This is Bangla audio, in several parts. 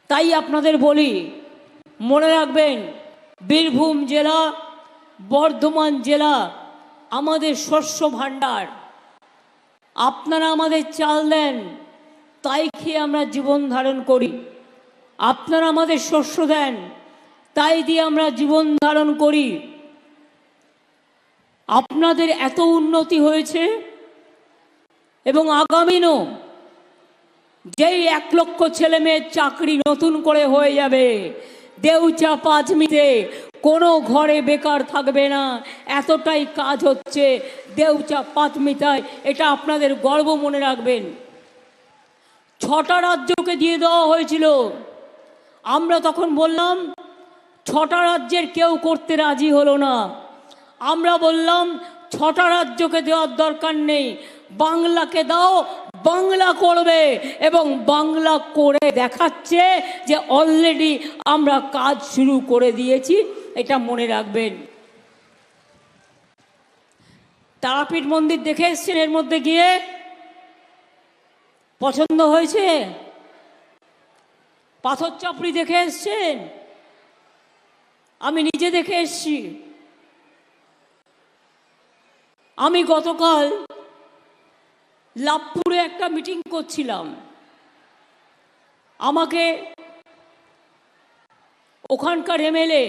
তাই আপনাদের বলি, মনে রাখবেন, বীরভূম জেলা, বর্ধমান জেলা আমাদের শস্য ভাণ্ডার। আপনারা আমাদের চাল দেন, তাই খেয়ে আমরা জীবন ধারণ করি। আপনারা আমাদের শস্য দেন, তাই দিয়ে আমরা জীবন ধারণ করি। আপনাদের এত উন্নতি হয়েছে এবং আগামীও যেই 1 লক্ষ ছেলে মেয়ের চাকরি নতুন করে হয়ে যাবে, দেউচা পাঁচমিতে কোনো ঘরে বেকার থাকবে না, এতটাই কাজ হচ্ছে দেউচা পাঁচমিতায়। এটা আপনাদের গর্ব মনে রাখবেন। 6টা রাজ্যকে দিয়ে দেওয়া হয়েছিল। আমরা তখন বললাম 6টা রাজ্যের কেউ করতে রাজি হলো না। আমরা বললাম 6টা রাজ্যকে দেওয়ার দরকার নেই, বাংলাকে দাও, বাংলা করবে। এবং বাংলা করে দেখাচ্ছে যে অলরেডি আমরা কাজ শুরু করে দিয়েছি, এটা মনে রাখবেন। তারাপীঠ মন্দির দেখে এসছেন, এর মধ্যে গিয়ে পছন্দ হয়েছে? পাথর চাপড়ি দেখে এসছেন? আমি নিজে দেখে এসছি। আমি গতকাল লাভপুরে একটা মিটিং করছিলাম। আমাকে ওখানকার এমএলএ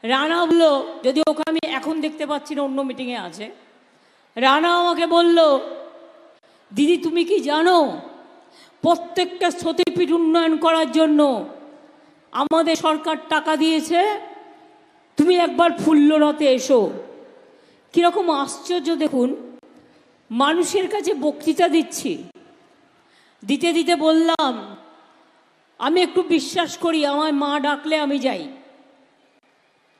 রানা বলল, যদি ওকে আমি এখন দেখতে পাচ্ছি না, অন্য মিটিংয়ে আছে, রানা আমাকে বলল, দিদি তুমি কি জানো প্রত্যেকটা সতীপীঠ উন্নয়ন করার জন্য আমাদের সরকার টাকা দিয়েছে, তুমি একবার ফুল্লরাতে এসো। কীরকম আশ্চর্য দেখুন, মানুষের কাছে বক্তৃতা দিচ্ছি, দিতে দিতে বললাম, আমি একটু বিশ্বাস করি, আমার মা ডাকলে আমি যাই,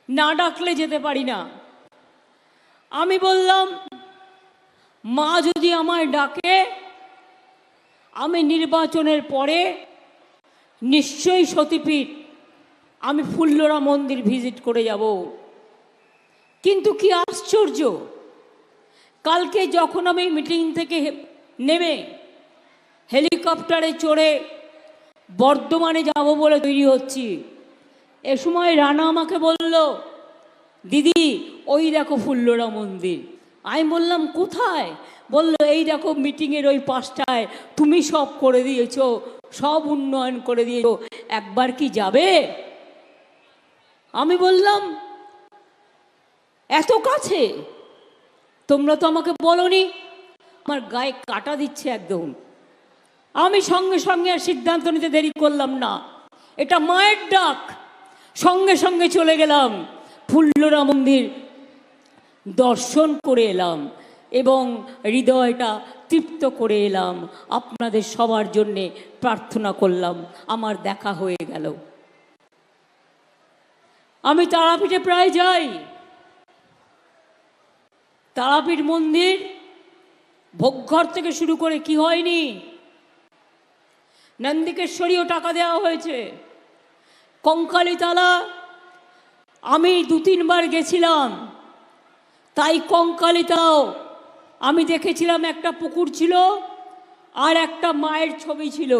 না ডাকলে যেতে পারি না। আমি বললাম, মা যদি আমায় ডাকে, আমি নির্বাচনের পরে নিশ্চয়ই সতীপীঠ, আমি ফুল্লরা মন্দির ভিজিট করে যাব। কিন্তু কি আশ্চর্য, কালকে যখন আমি মিটিং থেকে নেমে হেলিকপ্টারে চড়ে বর্ধমানে যাব বলে তৈরি হচ্ছি, এ সময় রানা আমাকে বলল, দিদি ওই দেখো ফুল্লরা মন্দির। আমি বললাম কোথায়? বলল, এই দেখো মিটিংয়ের ওই পাশটায়, তুমি সব করে দিয়েছো, সব উন্নয়ন করে দিয়েছো, একবার কি যাবে? আমি বললাম, এত কাছে? তোমরা তো আমাকে বলোনি। আমার গায়ে কাটা দিচ্ছে একদম। আমি সঙ্গে সঙ্গে সিদ্ধান্ত নিতে দেরি করলাম না, এটা মায়ের ডাক, সঙ্গে সঙ্গে চলে গেলাম, ফুল্লরা মন্দির দর্শন করে এলাম এবং হৃদয়টা তৃপ্ত করে এলাম। আপনাদের সবার জন্যে প্রার্থনা করলাম, আমার দেখা হয়ে গেল। আমি তারাপীঠে প্রায় যাই। তারাপীঠ মন্দির ভোগঘর থেকে শুরু করে কি হয়নি, নন্দিকেশ্বরীও টাকা দেওয়া হয়েছে। কঙ্কালীতলা আমি 2-3 বার গেছিলাম, তাই কঙ্কালীতলাও আমি দেখেছিলাম, একটা পুকুর ছিল আর একটা মায়ের ছবি ছিল।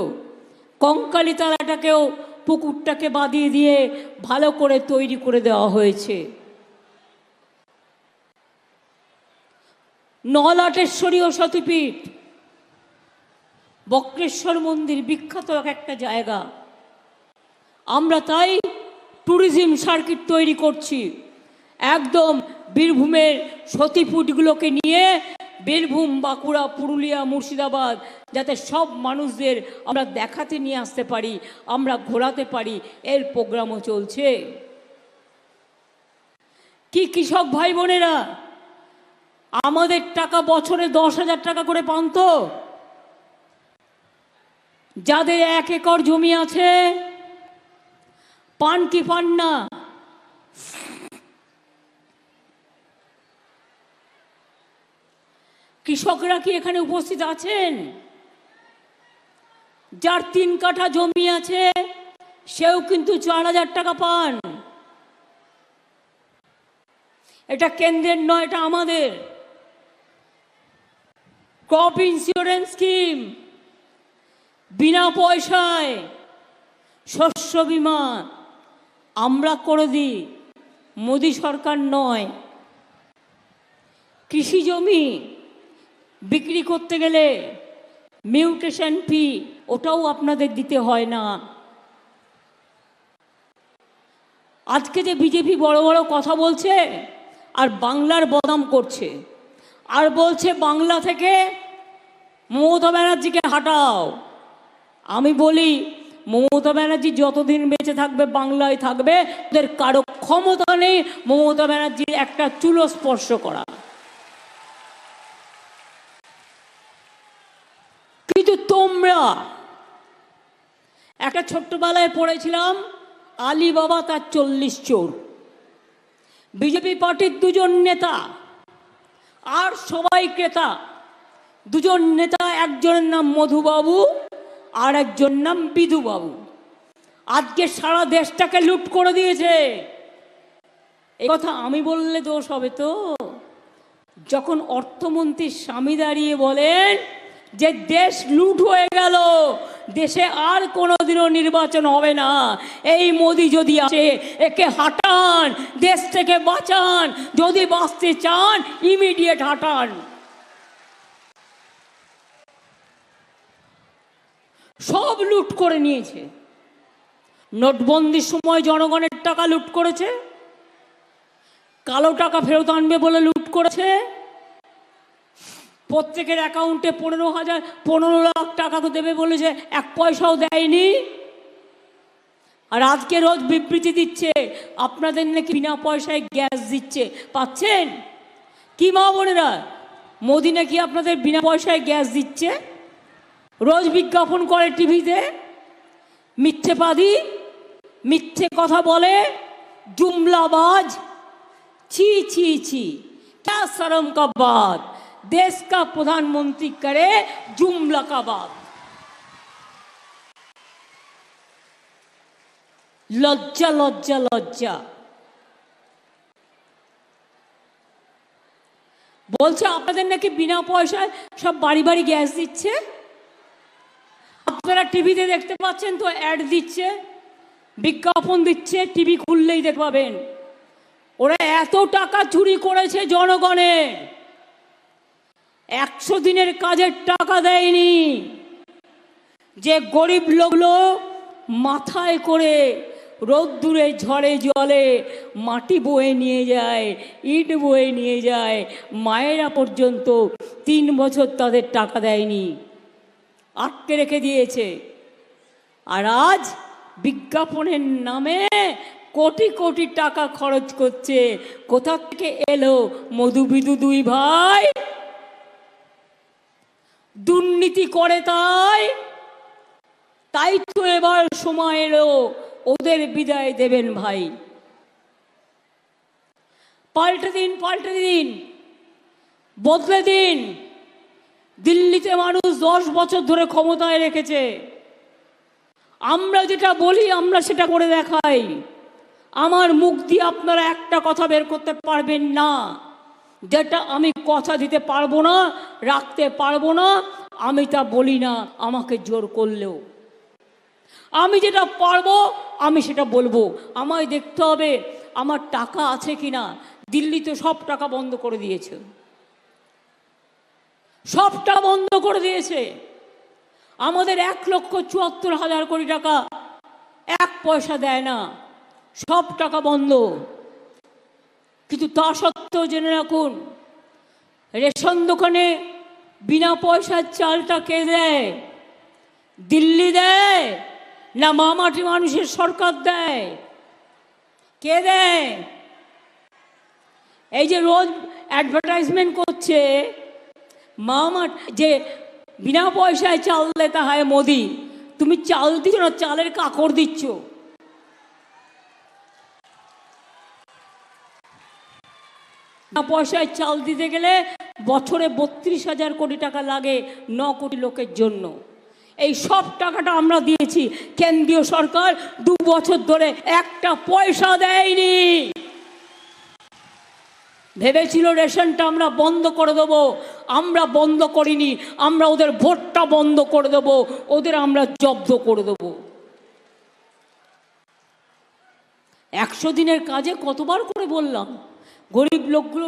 কঙ্কালীতলাটাকেও পুকুরটাকে বাঁধিয়ে দিয়ে ভালো করে তৈরি করে দেওয়া হয়েছে। নলাটেশ্বরী ও সতীপীঠ, বক্রেশ্বর মন্দির বিখ্যাত একটা জায়গা। আমরা তাই ট্যুরিজম সার্কিট তৈরি করছি, একদম বীরভূমের সতীপীঠগুলোকে নিয়ে বীরভূম, বাঁকুড়া, পুরুলিয়া, মুর্শিদাবাদ, যাতে সব মানুষদের আমরা দেখাতে নিয়ে আসতে পারি, আমরা ঘোরাতে পারি, এর প্রোগ্রামও চলছে। কি কৃষক ভাই বোনেরা, আমাদের টাকা বছরে 10,000 টাকা করে পান তো? যাদের 1 একর জমি আছে পান কি পান না? কৃষকরা কি এখানে উপস্থিত আছেন? যার 3 কাঠা জমি আছে সেও কিন্তু 4,000 টাকা পান। এটা কেন্দ্রের নয়, এটা আমাদের। ক্রপ ইন্স্যুরেন্স স্কিম বিনা পয়সায় শস্য বীমা আমরা করে দিই, মোদি সরকার নয়। কৃষি জমি বিক্রি করতে গেলে মিউটেশন ফি ওটাও আপনাদের দিতে হয় না। আজকে যে বিজেপি বড় বড় কথা বলছে আর বাংলার বদনাম করছে, আর বলছে বাংলা থেকে মমতা ব্যানার্জিকে হাঁটাও। আমি বলি মমতা ব্যানার্জি যতদিন বেঁচে থাকবে বাংলায় থাকবে, ওদের কারো ক্ষমতা নেই মমতা ব্যানার্জির একটা চুলো স্পর্শ করা। কিন্তু তোমরা, একটা ছোট্টবেলায় পড়েছিলাম আলী বাবা তার 40 চোর। বিজেপি পার্টির দুজন নেতা আর সবাই ক্রেতা। দুজন নেতা, একজনের নাম মধুবাবু আর একজন নাম বিধুবাবু। আজকে সারা দেশটাকে লুট করে দিয়েছে। এই কথা আমি বললে দোষ হবে তো? যখন অর্থমন্ত্রীর স্বামী দাঁড়িয়ে বলেন যে দেশ লুট হয়ে গেল, দেশে আর কোনোদিনও নির্বাচন হবে না, এই মোদি যদি আসে একে হাঁটান, দেশ থেকে বাঁচান, যদি বাঁচতে চান ইমিডিয়েট হাঁটান। সব লুট করে নিয়েছে। নোটবন্দির সময় জনগণের টাকা লুট করেছে, কালো টাকা ফেরত আনবে বলে লুট করেছে, প্রত্যেকের অ্যাকাউন্টে 15 লাখ টাকা দেবে বলেছে, 1 পয়সাও দেয়নি। আর আজকে রোজ বিবৃতি দিচ্ছে আপনাদের নাকি বিনা পয়সায় গ্যাস দিচ্ছে, পাচ্ছেন কি মা বোনেরা? মোদি নাকি আপনাদের বিনা পয়সায় গ্যাস দিচ্ছে, রোজ বিজ্ঞাপন করে টিভিতে। মিথ্যেবাদী, মিথ্যে কথা বলে, जुमलाबाज। छी छी छी, क्या शर्म का बात, देश का प्रधानमंत्री करे जुमला का बात। लज्जा लज्जा लज्जा। বলছে আপনাদের নাকি বিনা পয়সায় সব বাড়ি বাড়ি গ্যাস দিচ্ছে। আপনারা টিভিতে দেখতে পাচ্ছেন তো, অ্যাড দিচ্ছে, বিজ্ঞাপন দিচ্ছে, টিভি খুললেই দেখতে পাবেন। ওরা এত টাকা চুরি করেছে জনগণের, 100 দিনের কাজের টাকা দেয়নি। যে গরিব লোকগুলো মাথায় করে রোদ্দুরে ঝড়ে জলে মাটি বয়ে নিয়ে যায়, ইট বয়ে নিয়ে যায়, মায়েরা পর্যন্ত 3 বছর তাদের টাকা দেয়নি, আটকে রেখে দিয়েছে। আর আজ বিজ্ঞাপনের নামে কোটি কোটি টাকা খরচ করছে। কোথা থেকে এলো? মধু বিধু 2 ভাই দুর্নীতি করে, তাই তো এবার সময় এলো ওদের বিদায় দেবেন ভাই। পাল্টে দিন, পাল্টে দিন, বদলে দিন। দিল্লিতে মানুষ 10 বছর ধরে ক্ষমতায় রেখেছে, আমরা যেটা বলি আমরা সেটা করে দেখাই। আমার মুখ দিয়ে আপনারা একটা কথা বের করতে পারবেন না যেটা আমি কথা দিতে পারবো না, রাখতে পারবো না। আমি তা বলি না আমাকে জোর করলেও। আমি যেটা পারবো আমি সেটা বলবো। আমায় দেখতে হবে আমার টাকা আছে কিনা। দিল্লিতে সব টাকা বন্ধ করে দিয়েছে, সবটা বন্ধ করে দিয়েছে। আমাদের 1,74,000 কোটি টাকা 1 পয়সা দেয় না, সব টাকা বন্ধ। কিন্তু তা সত্ত্বেও জেনে রাখুন, রেশন দোকানে বিনা পয়সার চালটা কে দেয়? দিল্লি দেয় না মামাটি মানুষের সরকার দেয়? কে দেয়? এই যে রোজ অ্যাডভার্টাইজমেন্ট করছে মামা, যে বিনা পয়সায় চাল দেতা হয় মোদি, তুমি চাল দিচ্ছ না, চালের কাকড় দিচ্ছ। বিনা পয়সায় চাল দিতে গেলে বছরে 32,000 কোটি টাকা লাগে 9 কোটি লোকের জন্য। এই সব টাকাটা আমরা দিয়েছি। কেন্দ্রীয় সরকার 2 বছর ধরে একটা পয়সা দেয়নি। ভেবেছিল রেশনটা আমরা বন্ধ করে দেবো, আমরা বন্ধ করিনি। আমরা ওদের ভোটটা বন্ধ করে দেবো, ওদের আমরা জব্দ করে দেবো। 100 দিনের কাজে কতবার করে বললাম, গরিব লোকগুলো